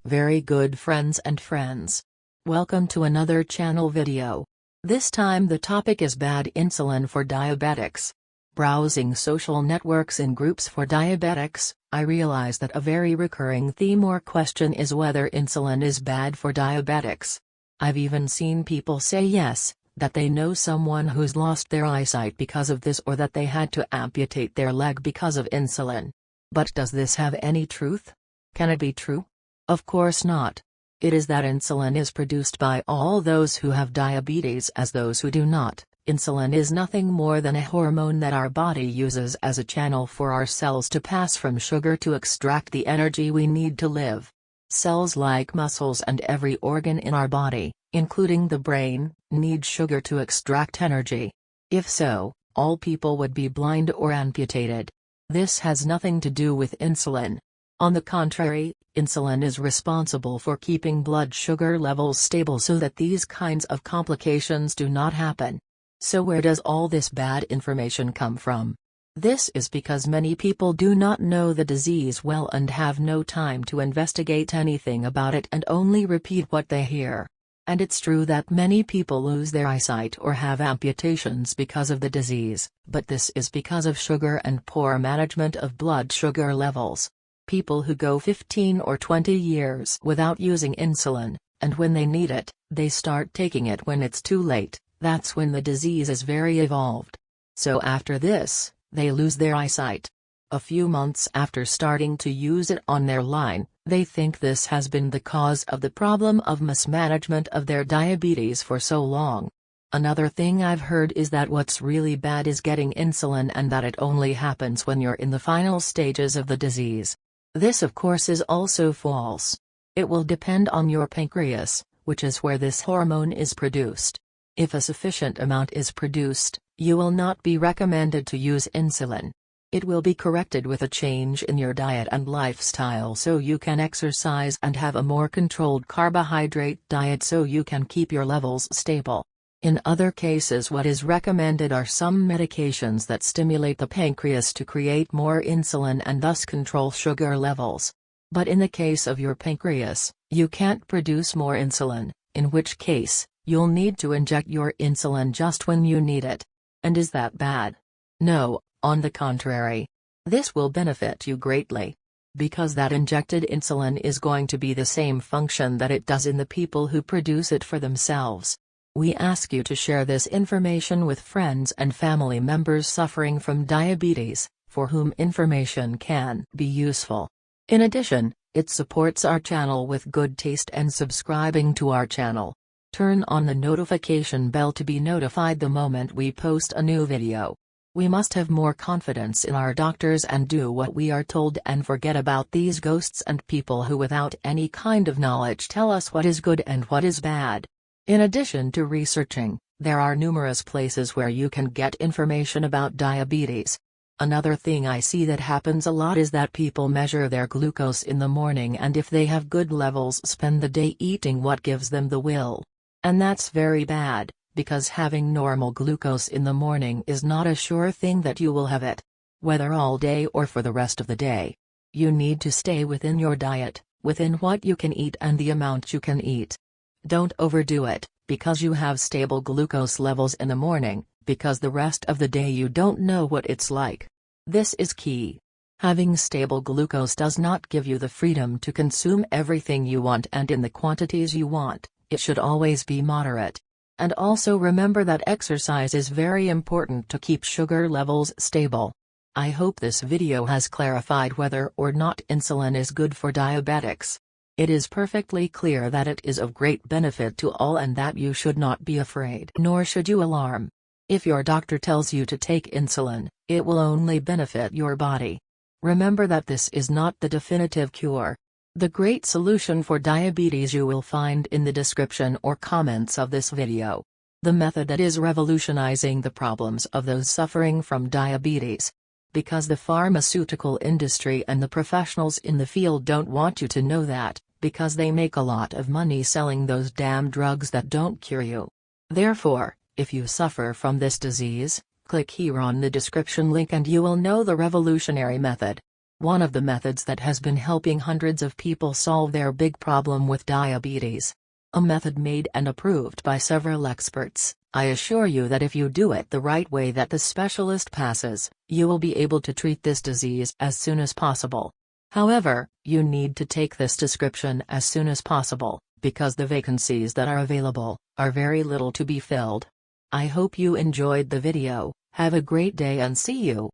Very good friends and friends. Welcome to another channel video. This time the topic is bad insulin for diabetics. Browsing social networks in groups for diabetics, I realized that a very recurring theme or question is whether insulin is bad for diabetics. I've even seen people say yes, that they know someone who's lost their eyesight because of this or that they had to amputate their leg because of insulin. But does this have any truth? Can it be true? Of course not. It is that insulin is produced by all those who have diabetes as those who do not. Insulin is nothing more than a hormone that our body uses as a channel for our cells to pass from sugar to extract the energy we need to live. Cells like muscles and every organ in our body, including the brain, need sugar to extract energy. If so, all people would be blind or amputated. This has nothing to do with insulin. On the contrary, insulin is responsible for keeping blood sugar levels stable so that these kinds of complications do not happen. So where does all this bad information come from? This is because many people do not know the disease well and have no time to investigate anything about it and only repeat what they hear. And it's true that many people lose their eyesight or have amputations because of the disease, but this is because of sugar and poor management of blood sugar levels. People who go 15 or 20 years without using insulin, and when they need it, they start taking it when it's too late, that's when the disease is very evolved. So after this, they lose their eyesight. A few months after starting to use it on their line, they think this has been the cause of the problem of mismanagement of their diabetes for so long. Another thing I've heard is that what's really bad is getting insulin and that it only happens when you're in the final stages of the disease. This of course is also false. It will depend on your pancreas, which is where this hormone is produced. If a sufficient amount is produced, you will not be recommended to use insulin. It will be corrected with a change in your diet and lifestyle so you can exercise and have a more controlled carbohydrate diet so you can keep your levels stable. In other cases what is recommended are some medications that stimulate the pancreas to create more insulin and thus control sugar levels. But in the case of your pancreas, you can't produce more insulin, in which case, you'll need to inject your insulin just when you need it. And is that bad? No, on the contrary. This will benefit you greatly. Because that injected insulin is going to be the same function that it does in the people who produce it for themselves. We ask you to share this information with friends and family members suffering from diabetes, for whom information can be useful. In addition, it supports our channel with good taste and subscribing to our channel. Turn on the notification bell to be notified the moment we post a new video. We must have more confidence in our doctors and do what we are told and forget about these ghosts and people who without any kind of knowledge tell us what is good and what is bad. In addition to researching, there are numerous places where you can get information about diabetes. Another thing I see that happens a lot is that people measure their glucose in the morning and if they have good levels spend the day eating what gives them the will. And that's very bad, because having normal glucose in the morning is not a sure thing that you will have it. Whether all day or for the rest of the day. You need to stay within your diet, within what you can eat and the amount you can eat. Don't overdo it, because you have stable glucose levels in the morning, because the rest of the day you don't know what it's like. This is key. Having stable glucose does not give you the freedom to consume everything you want and in the quantities you want, it should always be moderate. And also remember that exercise is very important to keep sugar levels stable. I hope this video has clarified whether or not insulin is good for diabetics. It is perfectly clear that it is of great benefit to all and that you should not be afraid. Nor should you alarm. If your doctor tells you to take insulin, it will only benefit your body. Remember that this is not the definitive cure. The great solution for diabetes you will find in the description or comments of this video. The method that is revolutionizing the problems of those suffering from diabetes. Because the pharmaceutical industry and the professionals in the field don't want you to know that, because they make a lot of money selling those damn drugs that don't cure you. Therefore, if you suffer from this disease, click here on the description link and you will know the revolutionary method. one of the methods that has been helping hundreds of people solve their big problem with diabetes. A method made and approved by several experts. I assure you that if you do it the right way that the specialist passes, you will be able to treat this disease as soon as possible. However, you need to take this description as soon as possible, because the vacancies that are available are very little to be filled. I hope you enjoyed the video. Have a great day and see you.